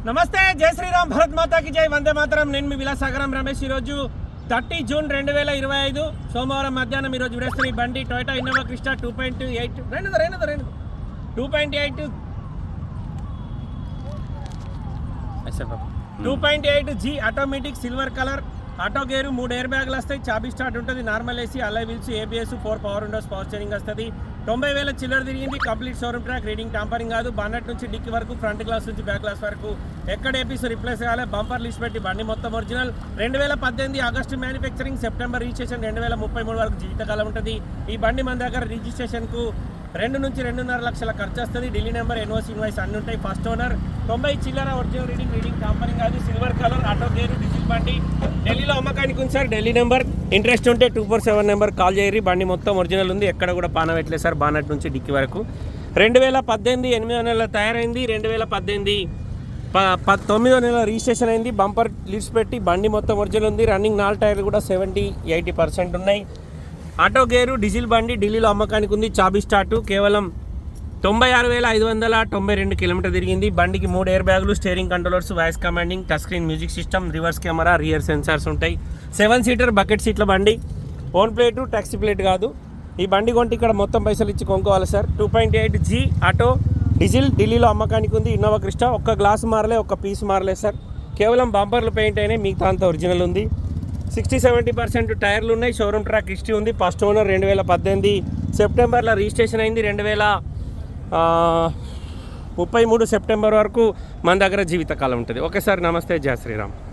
నమస్తే, జై శ్రీరామ్, భరత్ మాతాకి జై, వందే మాతరం. నేను మీ విలాసాగరం రమేష్. ఈరోజు 30 జూన్ 2025 సోమవారం మధ్యాహ్నం ఈరోజు విడేస్తున్న ఈ బండి Toyota Innova Crysta 2.8 2.8 G automatic silver colour, auto gear, 3 air బ్యాగులు వస్తాయి, చాబీ స్టార్ట్ ఉంటుంది, నార్మల్ ఏసీ, అలై wheels, ABS, 4 power Windows, power steering వస్తుంది. 90,000 చిల్లర తిరిగింది. Complete showroom track, reading tampering కాదు. బానెట్ నుంచి డిక్కి వరకు, ఫ్రంట్ గ్లాస్ నుంచి బ్యాక్ గ్లాస్ వరకు ఎక్కడ ఏపీస్ రిప్లేస్ కావాలి. బంపర్ లిస్ట్ పెట్టి బండి మొత్తం original. 2018 August manufacturing, September registration, 2033 వరకు జీవితకాలం ఉంటుంది. ఈ బండి మన దగ్గర రిజిస్ట్రేషన్కు 2 నుంచి 2.5 లక్షల ఖర్చు వస్తుంది. ఢిల్లీ నెంబర్, ఎన్ఓసి, ఇన్వాయిస్ అన్నీ ఉంటాయి. ఫస్ట్ ఓనర్, 90 చిల్లర, ఒరిజినల్ రీడింగ్ టాంపరింగ్ కాదు, silver colour, auto gear, diesel బండి. ఢిల్లీలో అమ్మకానికి ఉంది సార్. ఢిల్లీ నెంబర్. ఇంట్రెస్ట్ ఉంటే 247 నెంబర్ కాల్ చేయరి. బండి మొత్తం ఒరిజినల్ ఉంది, ఎక్కడ కూడా పాన పెట్టలేదు సార్. బానట్ నుంచి డిక్కి వరకు 2018 8వ నెల తయారైంది. 2018 9వ నెల రిజిస్ట్రేషన్ అయింది. బంపర్ లిడ్స్ పెట్టి బండి మొత్తం ఒరిజినల్ ఉంది. రన్నింగ్ 4 టైర్లు కూడా 70-80% ఉన్నాయి. ఆటో గేరు, డీజిల్ బండి. ఢిల్లీలో అమ్మకానికి ఉంది. చాబీ స్టార్టు. కేవలం 96,592 కిలోమీటర్ తిరిగింది. బండికి 3 ఎయిర్ బ్యాగులు, steering controllers, voice commanding, touch screen music system, reverse camera, rear sensors ఉంటాయి. 7 సీటర్ బకెట్ సీట్ల బండి. ఓన్ ప్లేటు, టాక్సీ ప్లేట్ కాదు. ఈ బండి కొంటే ఇక్కడ మొత్తం పైసలు ఇచ్చి కొనుక్కోవాలి సార్. 2.8 G ఆటో డీజిల్, ఢిల్లీలో అమ్మకానికి ఉంది. Innova Crysta. ఒక్క గ్లాస్ మారలే, ఒక్క పీస్ మారలే సార్. కేవలం బంపర్లు పెయింట్ అయినాయి, మిగతా అంతా ఒరిజినల్ ఉంది. 60-70% టైర్లు ఉన్నాయి. షోరూమ్ ట్రాక్ హిస్టరీ ఉంది. ఫస్ట్ ఓనర్, 2018 సెప్టెంబర్లో రిజిస్ట్రేషన్ అయింది. 2033 సెప్టెంబర్ వరకు మన దగ్గర జీవితకాలం ఉంటుంది. ఓకే సార్, నమస్తే, జై శ్రీరామ్.